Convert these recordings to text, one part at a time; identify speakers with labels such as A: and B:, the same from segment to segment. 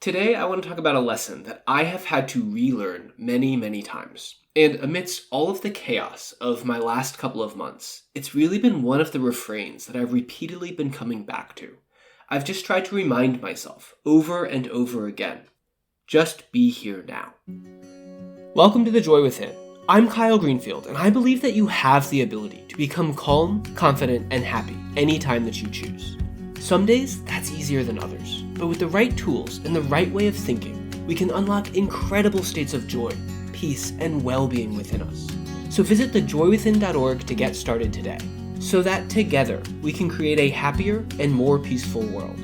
A: Today, I want to talk about a lesson that I have had to relearn many, many times. And amidst all of the chaos of my last couple of months, it's really been one of the refrains that I've repeatedly been coming back to. I've just tried to remind myself over and over again, just be here now. Welcome to The Joy Within. I'm Kyle Greenfield, and I believe that you have the ability to become calm, confident, and happy anytime that you choose. Some days, that's easier than others, but with the right tools and the right way of thinking, we can unlock incredible states of joy, peace, and well-being within us. So visit thejoywithin.org to get started today, so that together we can create a happier and more peaceful world.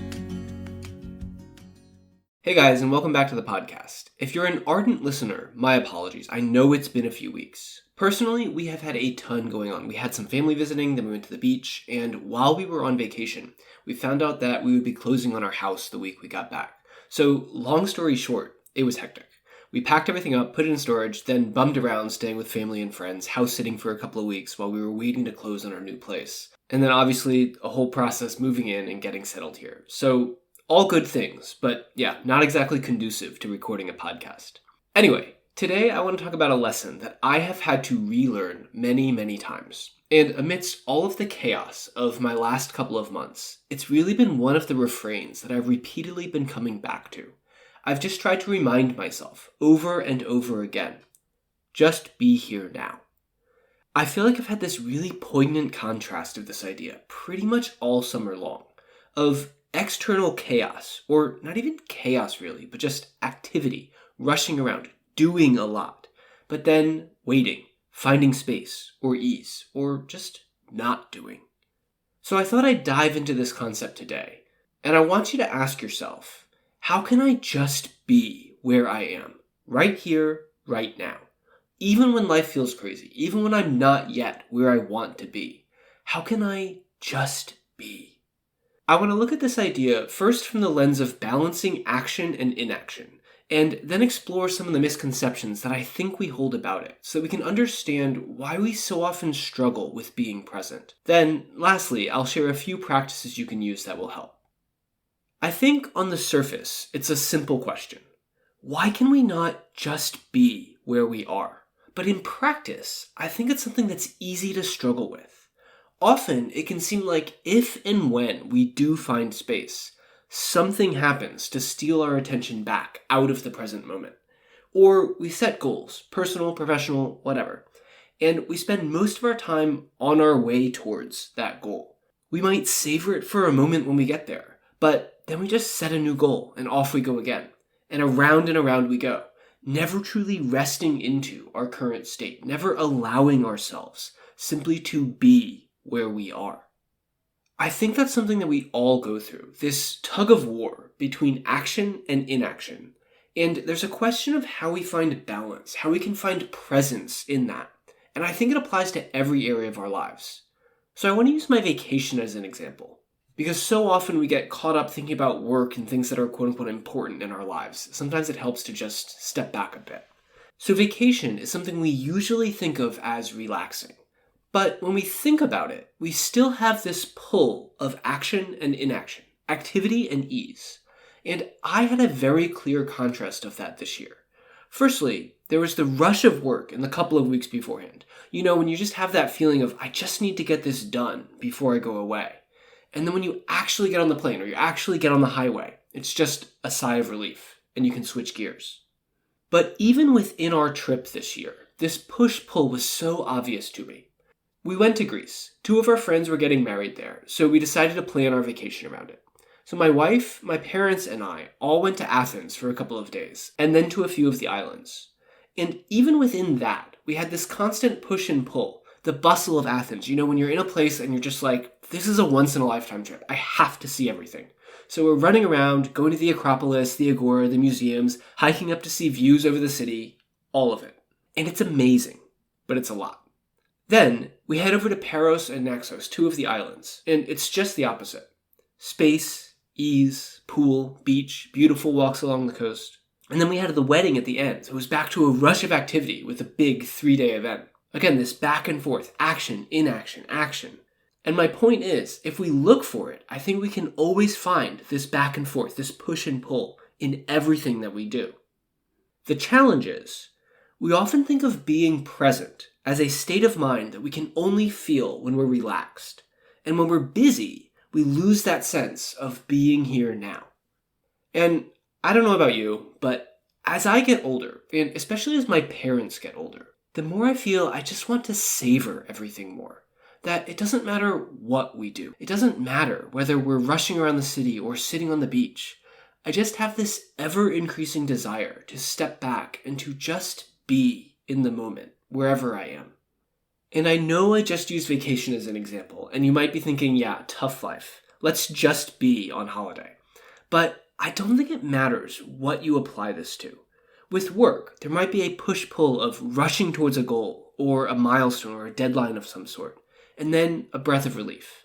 A: Hey guys, and welcome back to the podcast. If you're an ardent listener, my apologies. I know it's been a few weeks. Personally, we have had a ton going on. We had some family visiting, then we went to the beach, and while we were on vacation, we found out that we would be closing on our house the week we got back. So, long story short, it was hectic. We packed everything up, put it in storage, then bummed around staying with family and friends, house sitting for a couple of weeks while we were waiting to close on our new place. And then obviously, a whole process moving in and getting settled here. So, all good things, but yeah, not exactly conducive to recording a podcast. Anyway, today I want to talk about a lesson that I have had to relearn many, many times. And amidst all of the chaos of my last couple of months, it's really been one of the refrains that I've repeatedly been coming back to. I've just tried to remind myself over and over again, just be here now. I feel like I've had this really poignant contrast of this idea pretty much all summer long, of external chaos, or not even chaos really, but just activity, rushing around, doing a lot, but then waiting, finding space, or ease, or just not doing. So I thought I'd dive into this concept today, and I want you to ask yourself, how can I just be where I am, right here, right now? Even when life feels crazy, even when I'm not yet where I want to be, how can I just be? I want to look at this idea first from the lens of balancing action and inaction, and then explore some of the misconceptions that I think we hold about it, so that we can understand why we so often struggle with being present. Then, lastly, I'll share a few practices you can use that will help. I think on the surface, it's a simple question. Why can we not just be where we are? But in practice, I think it's something that's easy to struggle with. Often, it can seem like if and when we do find space, something happens to steal our attention back out of the present moment. Or we set goals, personal, professional, whatever, and we spend most of our time on our way towards that goal. We might savor it for a moment when we get there, but then we just set a new goal and off we go again. And around we go, never truly resting into our current state, never allowing ourselves simply to be where we are. I think that's something that we all go through, this tug of war between action and inaction. And there's a question of how we find balance, how we can find presence in that. And I think it applies to every area of our lives. So I want to use my vacation as an example, because so often we get caught up thinking about work and things that are quote unquote important in our lives. Sometimes it helps to just step back a bit. So vacation is something we usually think of as relaxing. But when we think about it, we still have this pull of action and inaction, activity and ease. And I had a very clear contrast of that this year. Firstly, there was the rush of work in the couple of weeks beforehand. You know, when you just have that feeling of, I just need to get this done before I go away. And then when you actually get on the plane or you actually get on the highway, it's just a sigh of relief and you can switch gears. But even within our trip this year, this push-pull was so obvious to me. We went to Greece. 2 of our friends were getting married there, so we decided to plan our vacation around it. So my wife, my parents, and I all went to Athens for a couple of days, and then to a few of the islands. And even within that, we had this constant push and pull, the bustle of Athens. You know, when you're in a place and you're just like, this is a once-in-a-lifetime trip. I have to see everything. So we're running around, going to the Acropolis, the Agora, the museums, hiking up to see views over the city, all of it. And it's amazing, but it's a lot. Then, we head over to Paros and Naxos, 2 of the islands, and it's just the opposite. Space, ease, pool, beach, beautiful walks along the coast. And then we had the wedding at the end, so it was back to a rush of activity with a big 3-day event. Again, this back and forth, action, inaction, action. And my point is, if we look for it, I think we can always find this back and forth, this push and pull, in everything that we do. The challenge is, we often think of being present as a state of mind that we can only feel when we're relaxed. And when we're busy, we lose that sense of being here now. And I don't know about you, but as I get older, and especially as my parents get older, the more I feel I just want to savor everything more. That it doesn't matter what we do. It doesn't matter whether we're rushing around the city or sitting on the beach. I just have this ever-increasing desire to step back and to just be in the moment, wherever I am. And I know I just used vacation as an example, and you might be thinking, yeah, tough life. Let's just be on holiday. But I don't think it matters what you apply this to. With work, there might be a push-pull of rushing towards a goal, or a milestone, or a deadline of some sort, and then a breath of relief.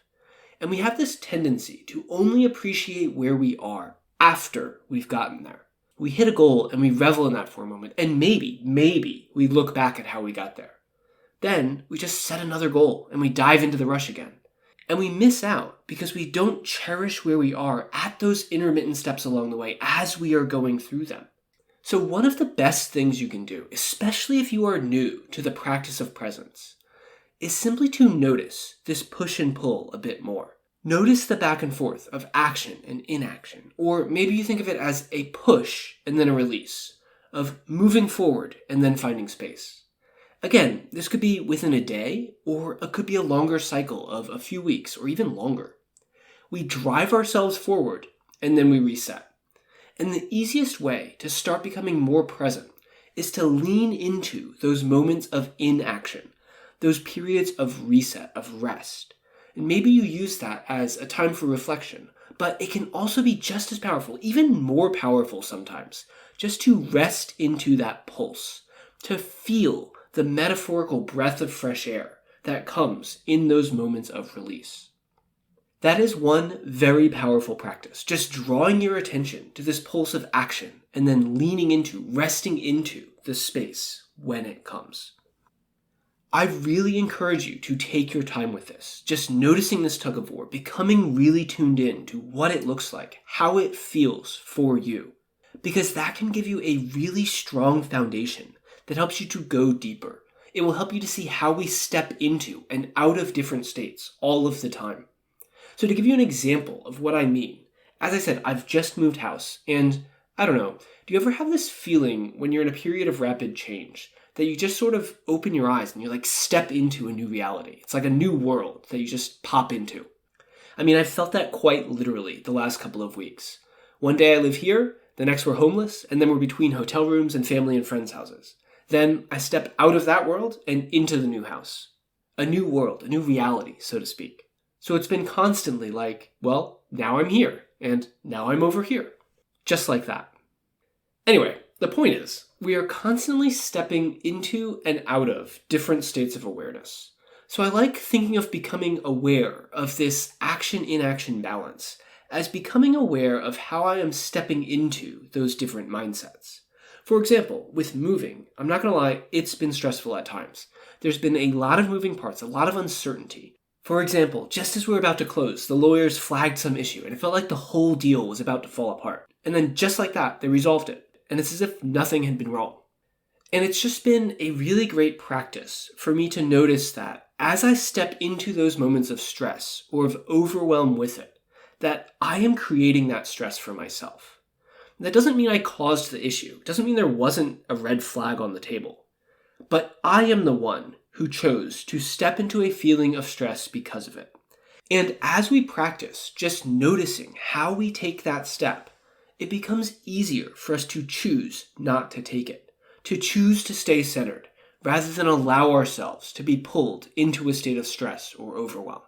A: And we have this tendency to only appreciate where we are after we've gotten there. We hit a goal and we revel in that for a moment, and maybe we look back at how we got there. Then we just set another goal and we dive into the rush again. And we miss out because we don't cherish where we are at those intermittent steps along the way as we are going through them. So one of the best things you can do, especially if you are new to the practice of presence, is simply to notice this push and pull a bit more. Notice the back and forth of action and inaction, or maybe you think of it as a push and then a release, of moving forward and then finding space. Again, this could be within a day, or it could be a longer cycle of a few weeks, or even longer. We drive ourselves forward, and then we reset. And the easiest way to start becoming more present is to lean into those moments of inaction, those periods of reset, of rest. And maybe you use that as a time for reflection, but it can also be just as powerful, even more powerful sometimes, just to rest into that pulse, to feel the metaphorical breath of fresh air that comes in those moments of release. That is one very powerful practice, just drawing your attention to this pulse of action and then leaning into, resting into the space when it comes. I really encourage you to take your time with this, just noticing this tug of war, becoming really tuned in to what it looks like, how it feels for you, because that can give you a really strong foundation that helps you to go deeper. It will help you to see how we step into and out of different states all of the time. So to give you an example of what I mean, as I said, I've just moved house, and I don't know, do you ever have this feeling when you're in a period of rapid change that you just sort of open your eyes and you like step into a new reality? It's like a new world that you just pop into. I mean, I've felt that quite literally the last couple of weeks. One day I live here, the next we're homeless, and then we're between hotel rooms and family and friends' houses. Then I step out of that world and into the new house. A new world, a new reality, so to speak. So it's been constantly like, well, now I'm here, and now I'm over here. Just like that. Anyway, the point is, we are constantly stepping into and out of different states of awareness. So I like thinking of becoming aware of this action-inaction balance as becoming aware of how I am stepping into those different mindsets. For example, with moving, I'm not going to lie, it's been stressful at times. There's been a lot of moving parts, a lot of uncertainty. For example, just as we were about to close, the lawyers flagged some issue, and it felt like the whole deal was about to fall apart. And then just like that, they resolved it, and it's as if nothing had been wrong. And it's just been a really great practice for me to notice that as I step into those moments of stress or of overwhelm with it, that I am creating that stress for myself. That doesn't mean I caused the issue. It doesn't mean there wasn't a red flag on the table. But I am the one who chose to step into a feeling of stress because of it. And as we practice just noticing how we take that step, it becomes easier for us to choose not to take it, to choose to stay centered, rather than allow ourselves to be pulled into a state of stress or overwhelm.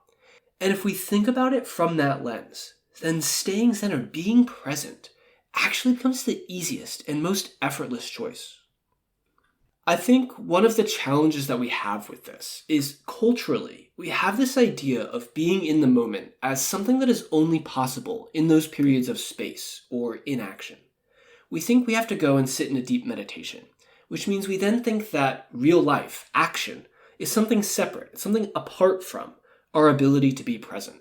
A: And if we think about it from that lens, then staying centered, being present, actually becomes the easiest and most effortless choice. I think one of the challenges that we have with this is culturally, we have this idea of being in the moment as something that is only possible in those periods of space or inaction. We think we have to go and sit in a deep meditation, which means we then think that real life, action, is something separate, something apart from our ability to be present.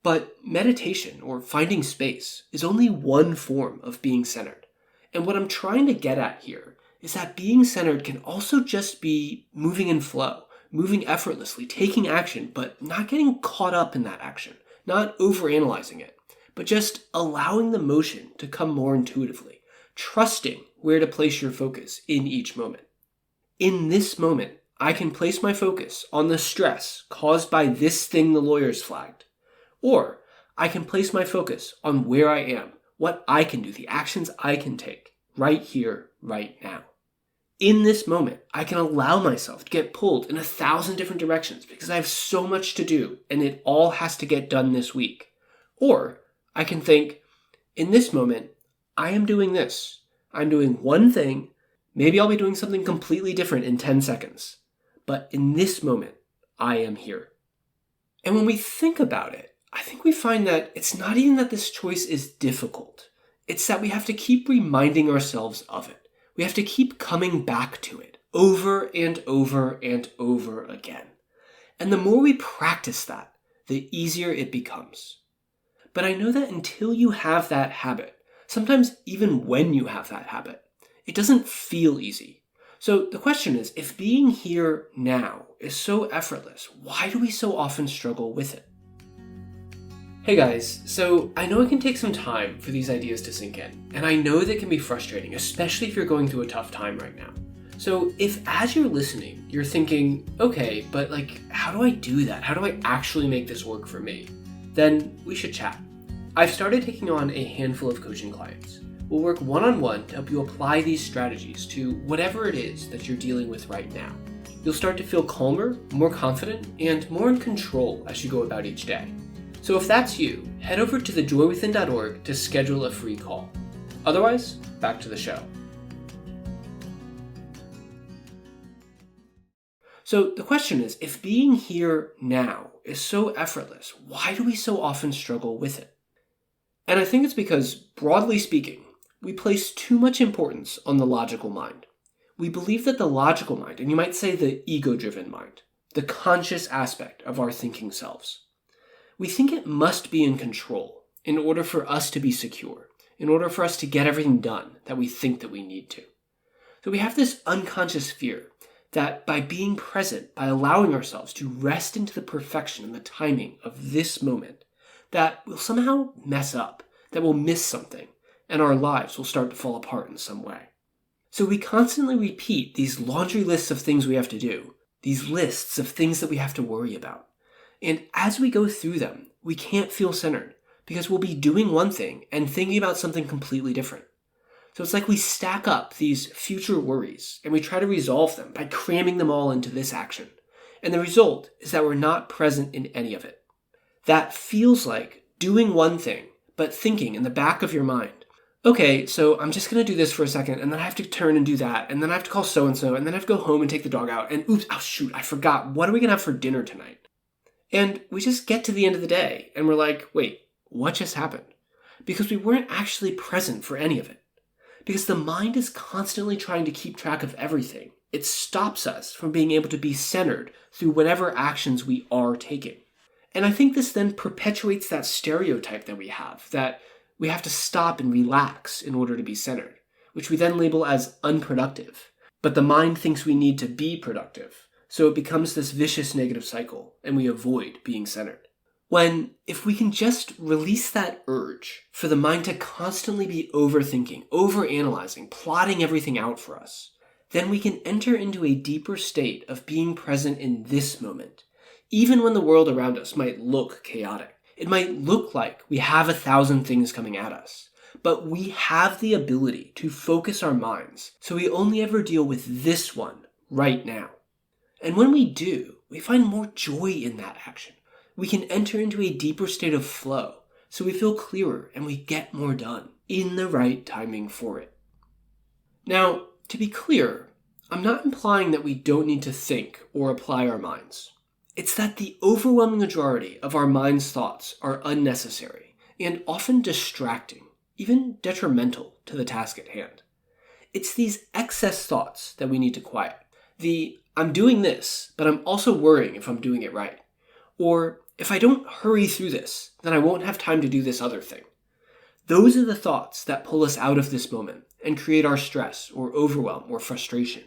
A: But meditation, or finding space, is only one form of being centered. And what I'm trying to get at here is that being centered can also just be moving in flow, moving effortlessly, taking action, but not getting caught up in that action, not overanalyzing it, but just allowing the motion to come more intuitively, trusting where to place your focus in each moment. In this moment, I can place my focus on the stress caused by this thing the lawyers flagged. Or I can place my focus on where I am, what I can do, the actions I can take, right here, right now. In this moment, I can allow myself to get pulled in 1,000 different directions because I have so much to do and it all has to get done this week. Or I can think, in this moment, I am doing this. I'm doing one thing. Maybe I'll be doing something completely different in 10 seconds. But in this moment, I am here. And when we think about it, I think we find that it's not even that this choice is difficult. It's that we have to keep reminding ourselves of it. We have to keep coming back to it over and over and over again. And the more we practice that, the easier it becomes. But I know that until you have that habit, sometimes even when you have that habit, it doesn't feel easy. So the question is, if being here now is so effortless, why do we so often struggle with it? Hey guys, so I know it can take some time for these ideas to sink in, and I know that can be frustrating, especially if you're going through a tough time right now. So if as you're listening, you're thinking, okay, but how do I do that? How do I actually make this work for me? Then we should chat. I've started taking on a handful of coaching clients. We'll work one-on-one to help you apply these strategies to whatever it is that you're dealing with right now. You'll start to feel calmer, more confident, and more in control as you go about each day. So if that's you, head over to thejoywithin.org to schedule a free call. Otherwise, back to the show. So the question is, if being here now is so effortless, why do we so often struggle with it? And I think it's because, broadly speaking, we place too much importance on the logical mind. We believe that the logical mind, and you might say the ego-driven mind, the conscious aspect of our thinking selves, we think it must be in control in order for us to be secure, in order for us to get everything done that we think that we need to. So we have this unconscious fear that by being present, by allowing ourselves to rest into the perfection and the timing of this moment, that we'll somehow mess up, that we'll miss something, and our lives will start to fall apart in some way. So we constantly repeat these laundry lists of things we have to do, these lists of things that we have to worry about. And as we go through them, we can't feel centered because we'll be doing one thing and thinking about something completely different. So it's like we stack up these future worries and we try to resolve them by cramming them all into this action. And the result is that we're not present in any of it. That feels like doing one thing, but thinking in the back of your mind, okay, so I'm just going to do this for a second, and then I have to turn and do that, and then I have to call so-and-so, and then I have to go home and take the dog out, and oops, oh shoot, I forgot, what are we going to have for dinner tonight? And we just get to the end of the day, and we're like, wait, what just happened? Because we weren't actually present for any of it. Because the mind is constantly trying to keep track of everything. It stops us from being able to be centered through whatever actions we are taking. And I think this then perpetuates that stereotype that we have to stop and relax in order to be centered, which we then label as unproductive. But the mind thinks we need to be productive. So it becomes this vicious negative cycle, and we avoid being centered. When, if we can just release that urge for the mind to constantly be overthinking, overanalyzing, plotting everything out for us, then we can enter into a deeper state of being present in this moment, even when the world around us might look chaotic. It might look like we have 1,000 things coming at us, but we have the ability to focus our minds so we only ever deal with this one right now. And when we do, we find more joy in that action. We can enter into a deeper state of flow, so we feel clearer and we get more done in the right timing for it. Now, to be clear, I'm not implying that we don't need to think or apply our minds. It's that the overwhelming majority of our mind's thoughts are unnecessary and often distracting, even detrimental to the task at hand. It's these excess thoughts that we need to quiet. I'm doing this, but I'm also worrying if I'm doing it right. Or if I don't hurry through this, then I won't have time to do this other thing. Those are the thoughts that pull us out of this moment and create our stress or overwhelm or frustration.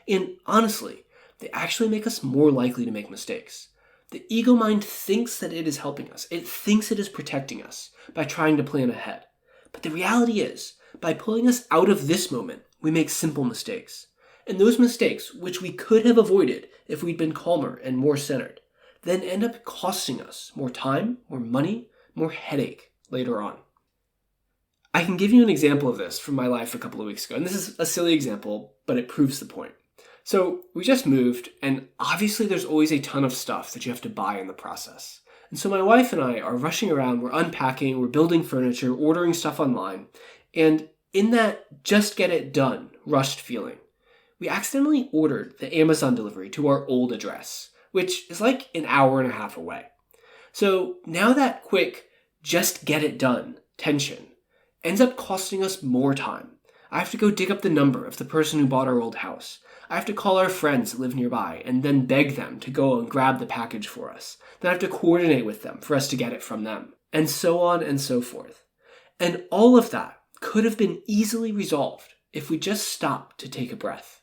A: And honestly, they actually make us more likely to make mistakes. The ego mind thinks that it is helping us. It thinks it is protecting us by trying to plan ahead. But the reality is, by pulling us out of this moment, we make simple mistakes. And those mistakes, which we could have avoided if we'd been calmer and more centered, then end up costing us more time, more money, more headache later on. I can give you an example of this from my life a couple of weeks ago, and this is a silly example, but it proves the point. So we just moved, and obviously there's always a ton of stuff that you have to buy in the process. And so my wife and I are rushing around, we're unpacking, we're building furniture, ordering stuff online, and in that just get it done, rushed feeling, we accidentally ordered the Amazon delivery to our old address, which is like an hour and a half away. So now that quick, just get it done tension ends up costing us more time. I have to go dig up the number of the person who bought our old house. I have to call our friends that live nearby and then beg them to go and grab the package for us. Then I have to coordinate with them for us to get it from them. And so on and so forth. And all of that could have been easily resolved if we just stopped to take a breath.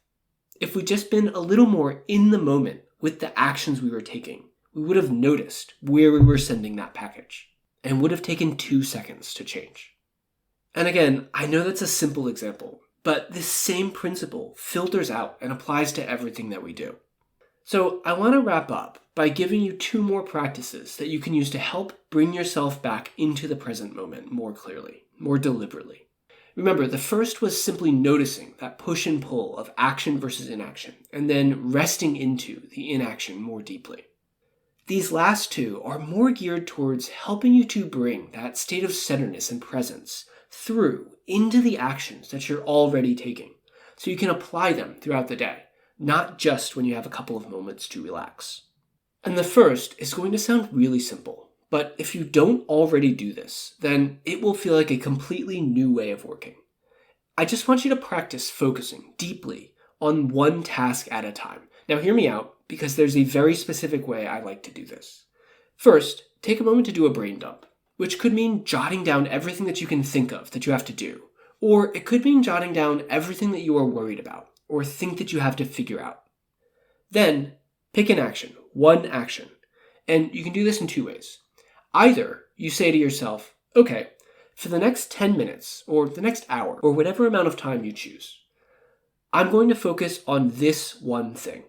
A: If we'd just been a little more in the moment with the actions we were taking, we would have noticed where we were sending that package and would have taken 2 seconds to change. And again, I know that's a simple example, but this same principle filters out and applies to everything that we do. So I want to wrap up by giving you 2 more practices that you can use to help bring yourself back into the present moment more clearly, more deliberately. Remember, the first was simply noticing that push and pull of action versus inaction, and then resting into the inaction more deeply. These last 2 are more geared towards helping you to bring that state of centeredness and presence through into the actions that you're already taking, so you can apply them throughout the day, not just when you have a couple of moments to relax. And the first is going to sound really simple, but if you don't already do this, then it will feel like a completely new way of working. I just want you to practice focusing deeply on one task at a time. Now hear me out, because there's a very specific way I like to do this. First, take a moment to do a brain dump, which could mean jotting down everything that you can think of that you have to do, or it could mean jotting down everything that you are worried about, or think that you have to figure out. Then, pick an action, one action, and you can do this in 2 ways. Either you say to yourself, okay, for the next 10 minutes, or the next hour, or whatever amount of time you choose, I'm going to focus on this one thing.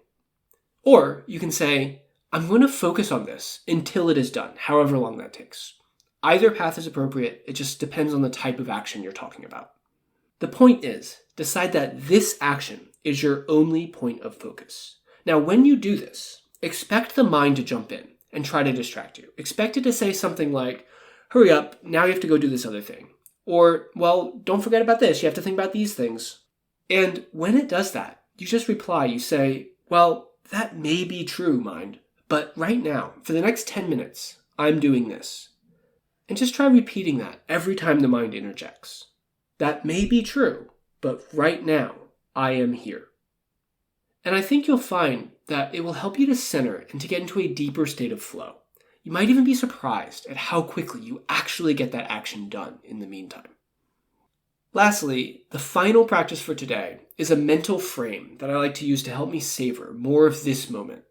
A: Or you can say, I'm going to focus on this until it is done, however long that takes. Either path is appropriate, it just depends on the type of action you're talking about. The point is, decide that this action is your only point of focus. Now, when you do this, expect the mind to jump in and try to distract you. Expect it to say something like, hurry up, now you have to go do this other thing. Or, well, don't forget about this, you have to think about these things. And when it does that, you just reply, you say, well, that may be true, mind, but right now, for the next 10 minutes, I'm doing this. And just try repeating that every time the mind interjects. That may be true, but right now, I am here. And I think you'll find that it will help you to center and to get into a deeper state of flow. You might even be surprised at how quickly you actually get that action done in the meantime. Lastly, the final practice for today is a mental frame that I like to use to help me savor more of this moment.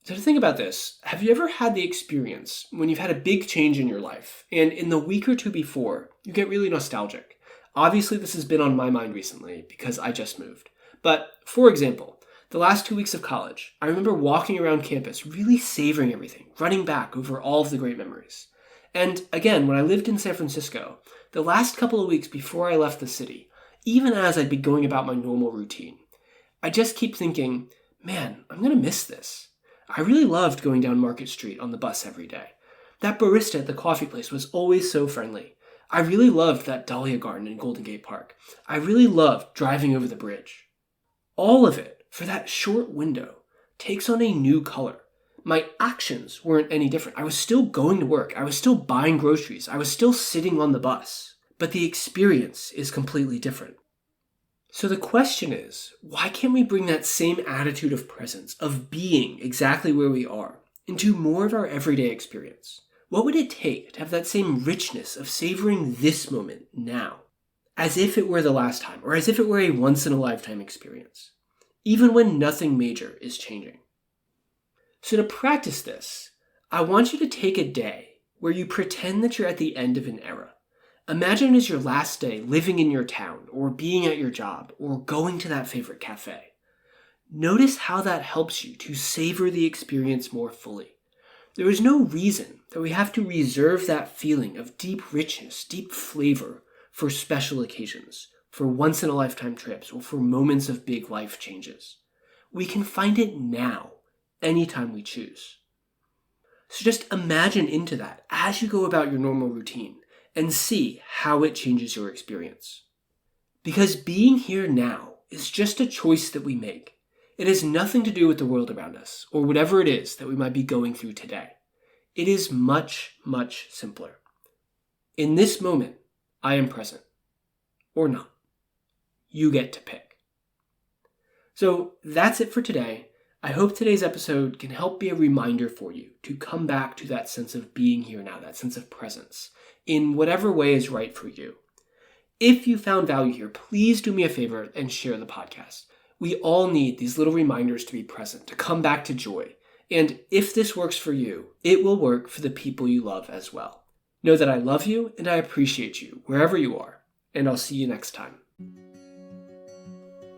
A: So to think about this, have you ever had the experience when you've had a big change in your life, and in the week or 2 before, you get really nostalgic? Obviously, this has been on my mind recently because I just moved. But, for example, the last 2 weeks of college, I remember walking around campus, really savoring everything, running back over all of the great memories. And again, when I lived in San Francisco, the last couple of weeks before I left the city, even as I'd be going about my normal routine, I just keep thinking, man, I'm going to miss this. I really loved going down Market Street on the bus every day. That barista at the coffee place was always so friendly. I really loved that dahlia garden in Golden Gate Park. I really loved driving over the bridge. All of it, for that short window, takes on a new color. My actions weren't any different. I was still going to work. I was still buying groceries. I was still sitting on the bus. But the experience is completely different. So the question is, why can't we bring that same attitude of presence, of being exactly where we are, into more of our everyday experience? What would it take to have that same richness of savoring this moment now, as if it were the last time, or as if it were a once-in-a-lifetime experience, even when nothing major is changing? So to practice this, I want you to take a day where you pretend that you're at the end of an era. Imagine it as your last day living in your town, or being at your job, or going to that favorite cafe. Notice how that helps you to savor the experience more fully. There is no reason that we have to reserve that feeling of deep richness, deep flavor for special occasions, for once-in-a-lifetime trips, or for moments of big life changes. We can find it now, anytime we choose. So just imagine into that as you go about your normal routine and see how it changes your experience. Because being here now is just a choice that we make. It has nothing to do with the world around us, or whatever it is that we might be going through today. It is much, much simpler. In this moment, I am present. Or not. You get to pick. So that's it for today. I hope today's episode can help be a reminder for you to come back to that sense of being here now, that sense of presence, in whatever way is right for you. If you found value here, please do me a favor and share the podcast. We all need these little reminders to be present, to come back to joy. And if this works for you, it will work for the people you love as well. Know that I love you and I appreciate you wherever you are, and I'll see you next time.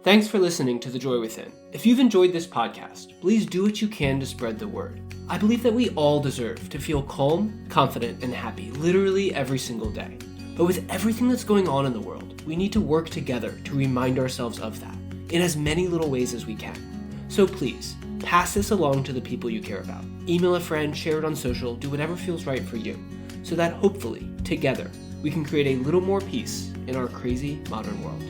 A: Thanks for listening to The Joy Within. If you've enjoyed this podcast, please do what you can to spread the word. I believe that we all deserve to feel calm, confident, and happy literally every single day. But with everything that's going on in the world, we need to work together to remind ourselves of that, in as many little ways as we can. So please, pass this along to the people you care about. Email a friend, share it on social, do whatever feels right for you, so that hopefully, together, we can create a little more peace in our crazy modern world.